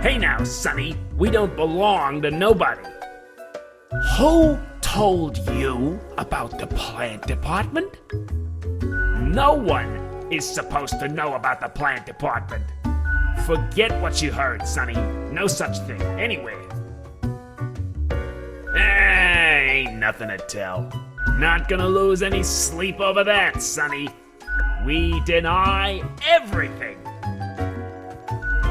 Hey now, Sonny, we don't belong to nobody. Who told you about the plant department? No one is supposed to know about the plant department. Forget what you heard, Sonny. No such thing anywhere. Ain't nothing to tell. Not gonna lose any sleep over that, Sonny. We deny everything.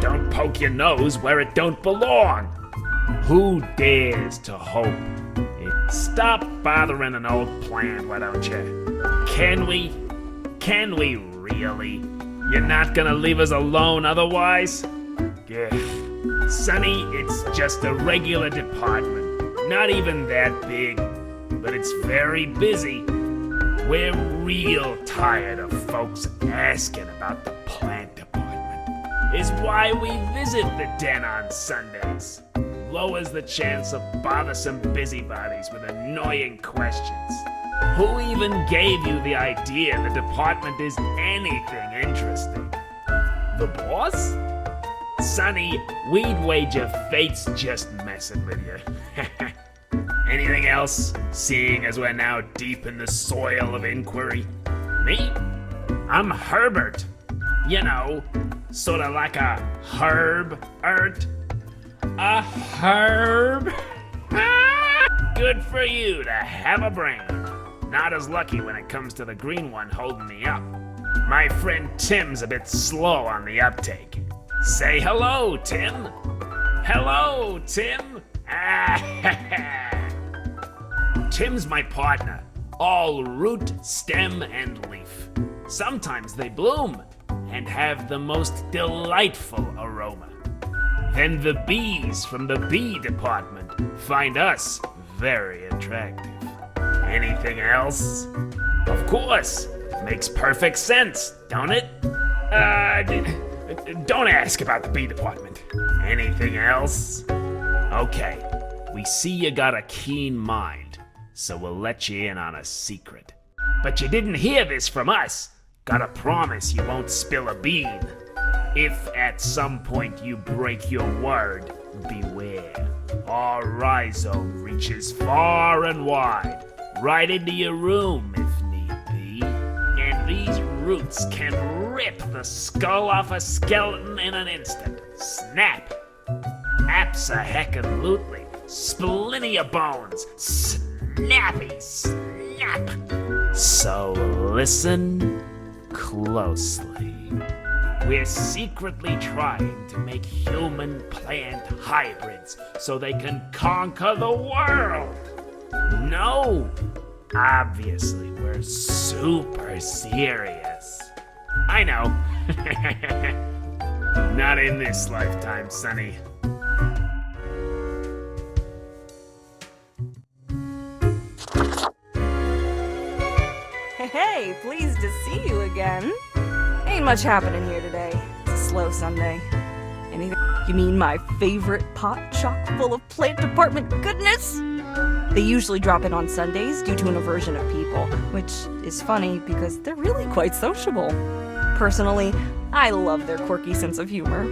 Don't poke your nose where it don't belong. Who dares to hope? Stop bothering an old plant, why don't you? Can we? Can we really? You're not gonna leave us alone otherwise? Ugh. Sonny, it's just a regular department. Not even that big, but it's very busy. We're real tired of folks asking about the plant department. Is why we visit the den on Sundays. Lowers the chance of bothersome busybodies with annoying questions. Who even gave you the idea the department is anything interesting? The boss? Sonny, we'd wager fate's just messing with you. Anything else, seeing as we're now deep in the soil of inquiry? Me? I'm Herbert. You know, sorta like a herb-ert. A herb? Good for you to have a brain. Not as lucky when it comes to the green one holding me up. My friend Tim's a bit slow on the uptake. Say hello, Tim. Hello, Tim. Tim's my partner, all root, stem, and leaf. Sometimes they bloom and have the most delightful aroma. Then the bees from the bee department find us very attractive. Anything else? Of course. Makes perfect sense, don't it? Don't ask about the bee department. Anything else? Okay. We see you got a keen mind, so we'll let you in on a secret. But you didn't hear this from us. Gotta promise you won't spill a bean. If at some point you break your word, beware. Our rhizome reaches far and wide, right into your room if need be. And these roots can rip the skull off a skeleton in an instant. Snap. Abso-heckin-lutely. Splitting your bones. Snappy snap. So listen closely. We're secretly trying to make human-plant hybrids so they can conquer the world. No, obviously we're super serious. I know. Not in this lifetime, Sonny. Hey, pleased to see you again. Ain't much happening here today. It's a slow Sunday. Anything? You mean my favorite pot chock full of plant department goodness? They usually drop in on Sundays due to an aversion of people, which is funny because they're really quite sociable. Personally, I love their quirky sense of humor.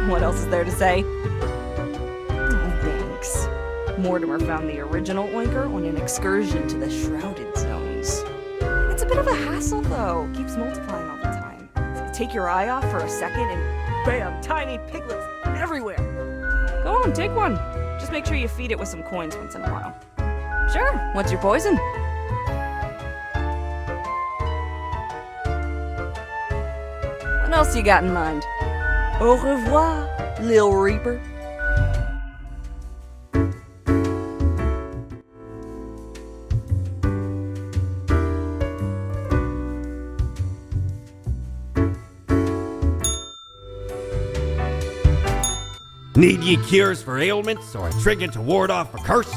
What else is there to say? Oh, thanks. Mortimer found the original oinker on an excursion to the Shrouded Zones. It's a bit of a hassle, though. Keeps multiplying all the time. Take your eye off for a second and bam, tiny piglets everywhere. Go on, take one. Just make sure you feed it with some coins once in a while. Sure, what's your poison? What else you got in mind? Au revoir, Lil Reaper. Need ye cures for ailments or a trinket to ward off a curse?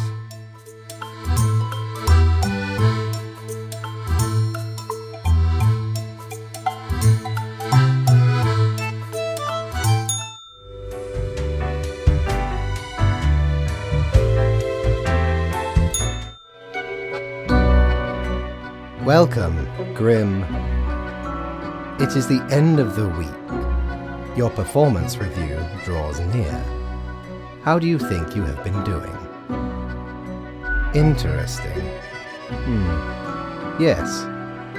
Welcome, Grim. It is the end of the week, Your performance review draws near. How do you think you have been doing? Interesting. Yes,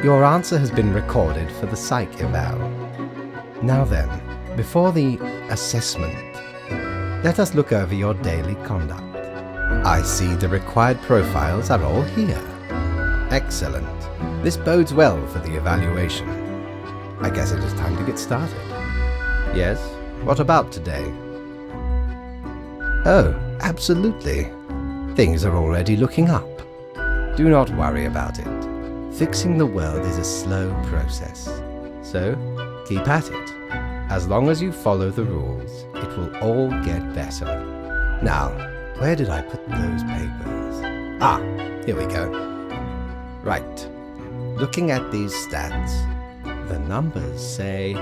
your answer has been recorded for the psych eval. Now then, before the assessment, let us look over your daily conduct. I see the required profiles are all here. Excellent. This bodes well for the evaluation. I guess it is time to get started. Yes? What about today? Oh, absolutely. Things are already looking up. Do not worry about it. Fixing the world is a slow process. So, keep at it. As long as you follow the rules, it will all get better. Now, where did I put those papers? Ah, here we go. Right. Looking at these stats, the numbers say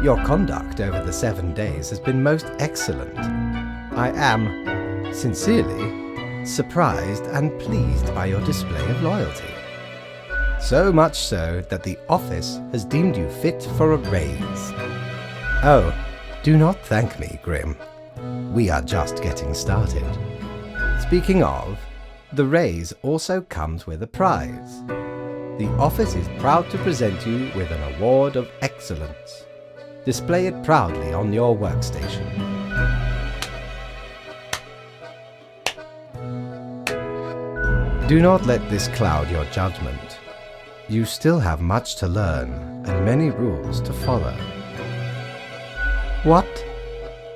your conduct over the 7 days has been most excellent. I am, sincerely, surprised and pleased by your display of loyalty. So much so that the office has deemed you fit for a raise. Oh, do not thank me, Grim. We are just getting started. Speaking of, the raise also comes with a prize. The office is proud to present you with an award of excellence. Display it proudly on your workstation. Do not let this cloud your judgment. You still have much to learn and many rules to follow. What?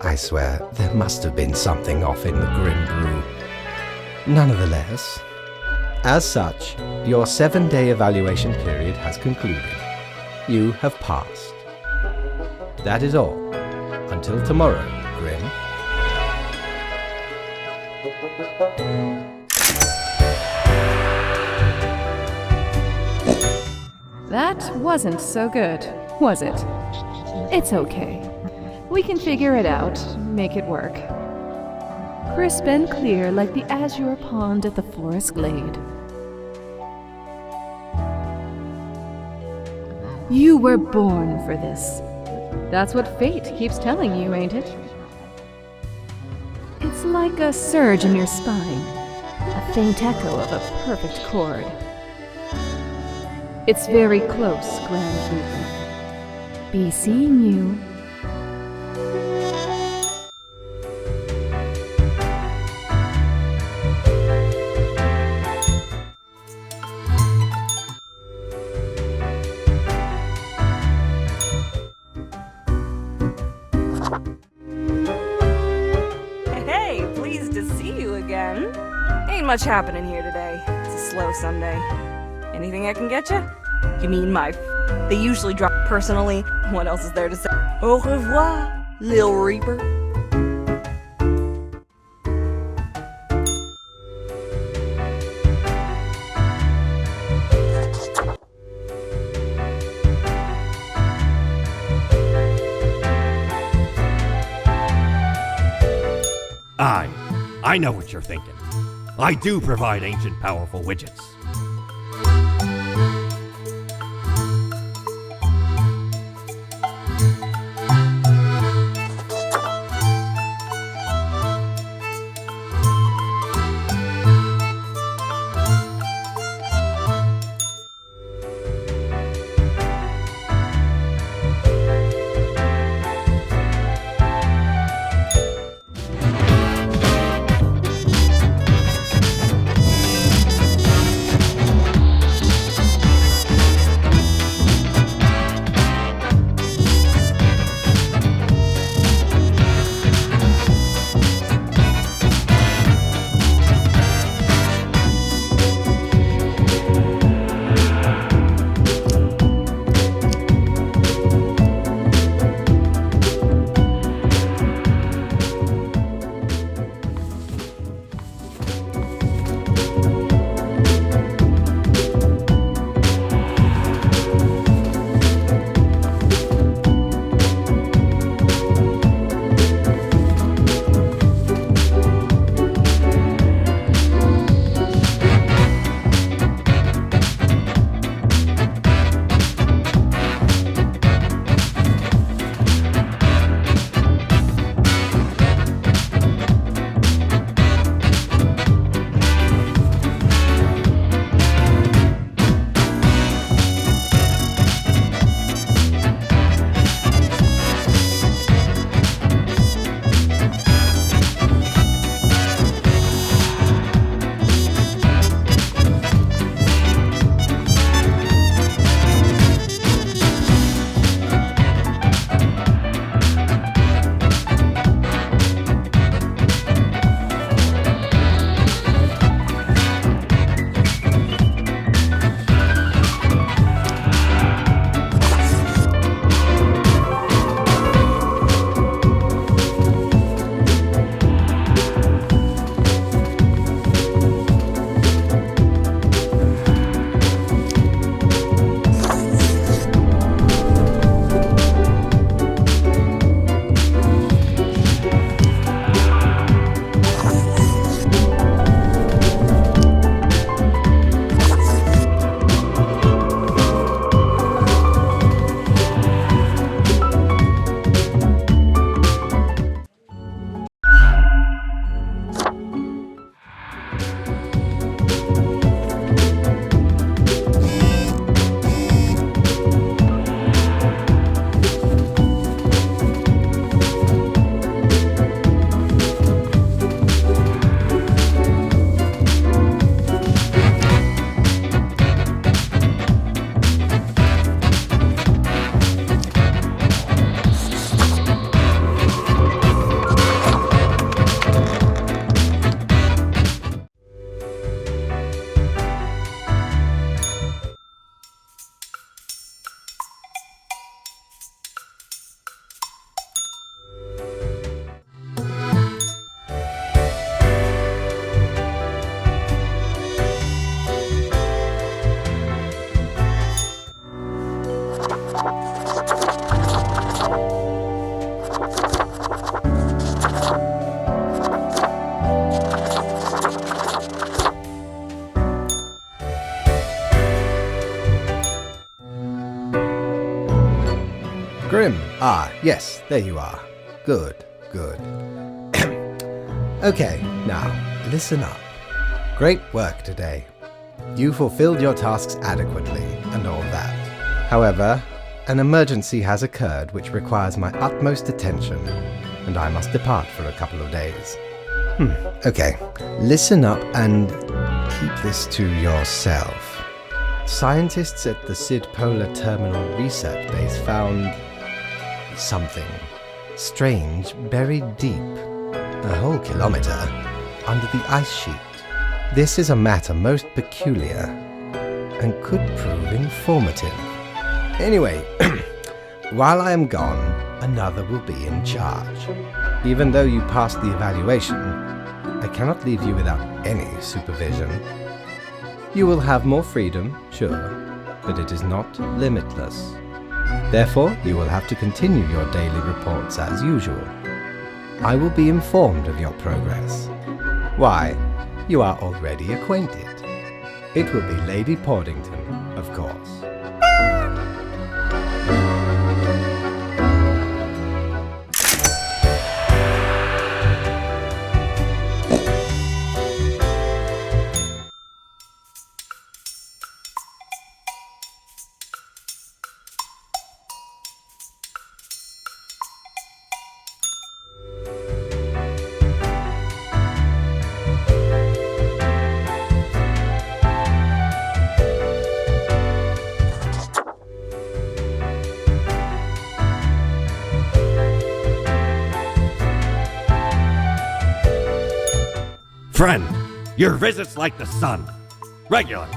I swear, there must have been something off in the Grim Brew. Nonetheless, as such, your 7-day evaluation period has concluded. You have passed. That is all. Until tomorrow, Grim. That wasn't so good, was it? It's okay. We can figure it out, make it work. Crisp and clear like the azure pond at the forest glade. You were born for this. That's what fate keeps telling you, ain't it? It's like a surge in your spine, a faint echo of a perfect chord. It's very close, Grand Reaper. Be seeing you. Hey, pleased to see you again. Ain't much happening here today. It's a slow Sunday. Anything I can get you? You mean they usually drop personally. What else is there to say? Au revoir, Lil Reaper. I know what you're thinking. I do provide ancient powerful widgets. Ah, yes, there you are. Good, good. Okay, now, listen up. Great work today. You fulfilled your tasks adequately, and all that. However, an emergency has occurred which requires my utmost attention, and I must depart for a couple of days. Okay, listen up and keep this to yourself. Scientists at the Sid Polar Terminal Research Base found something strange buried deep, a whole kilometer, under the ice sheet. This is a matter most peculiar and could prove informative. Anyway, while I am gone, another will be in charge. Even though you passed the evaluation, I cannot leave you without any supervision. You will have more freedom, sure, but it is not limitless. Therefore, you will have to continue your daily reports as usual. I will be informed of your progress. Why, you are already acquainted. It will be Lady Portington, of course. Friend, your visit's like the sun, regular,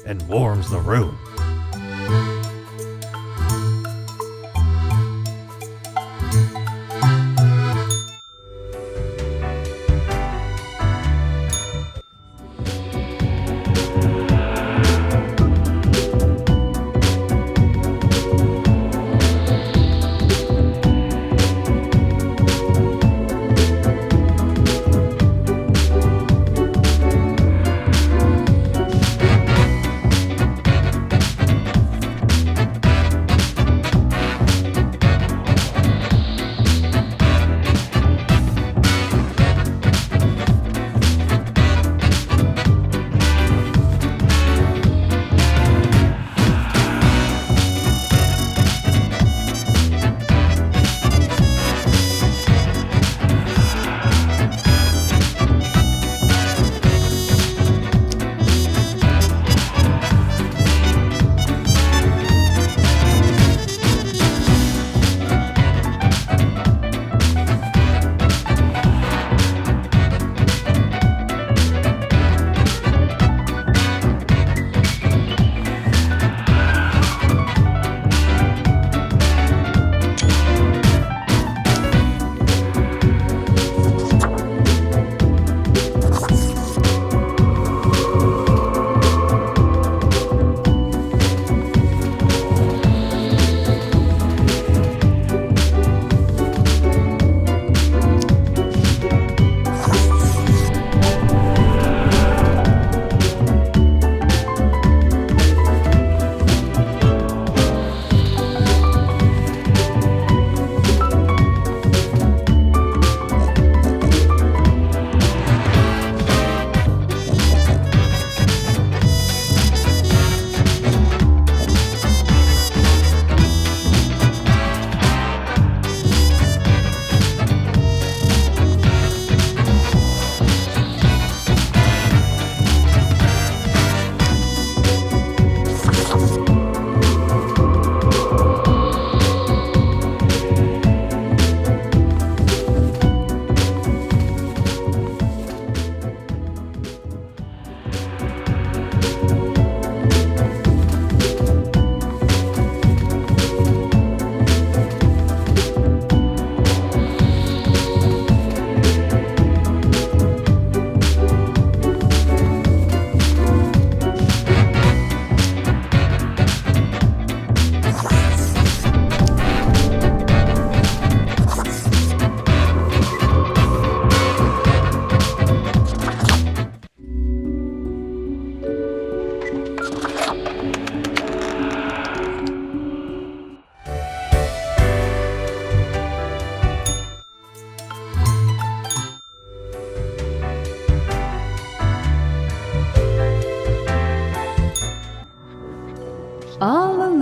and warms the room.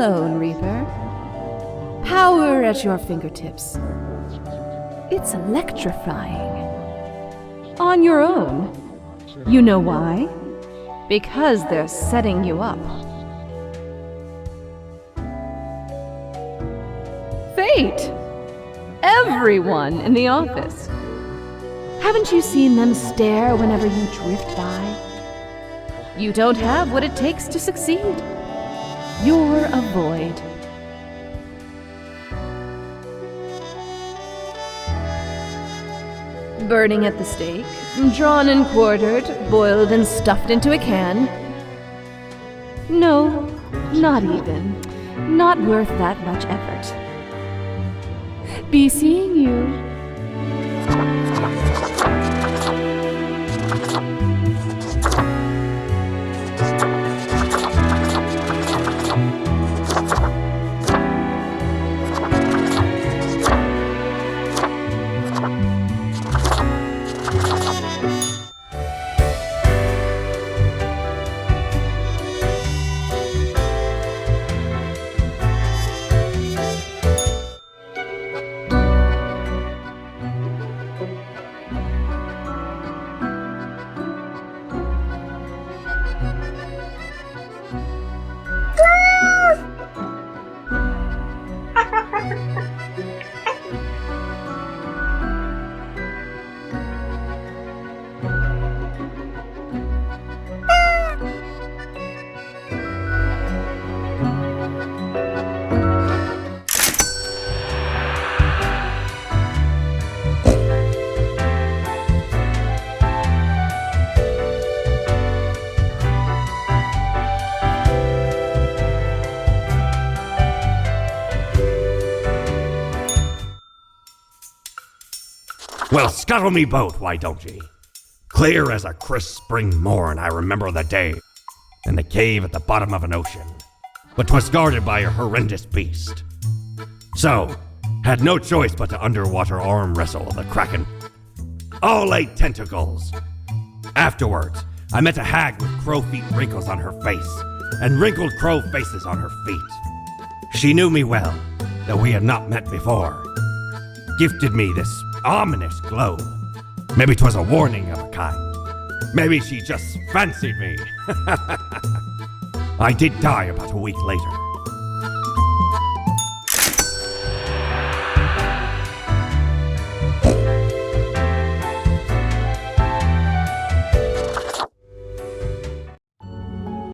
alone, Reaper. Power at your fingertips. It's electrifying. On your own. You know why? Because they're setting you up. Fate! Everyone in the office. Haven't you seen them stare whenever you drift by? You don't have what it takes to succeed. You're a void. Burning at the stake, drawn and quartered, boiled and stuffed into a can. No, not even. Not worth that much effort. Be seeing you. Well, scuttle me both, why don't ye? Clear as a crisp spring morn, I remember the day in the cave at the bottom of an ocean, but 'twas guarded by a horrendous beast. So, had no choice but to underwater arm wrestle the kraken. All 8 tentacles. Afterwards, I met a hag with crow feet wrinkles on her face, and wrinkled crow faces on her feet. She knew me well, though we had not met before. Gifted me this ominous glow. Maybe 'twas a warning of a kind. Maybe she just fancied me. I did die about a week later.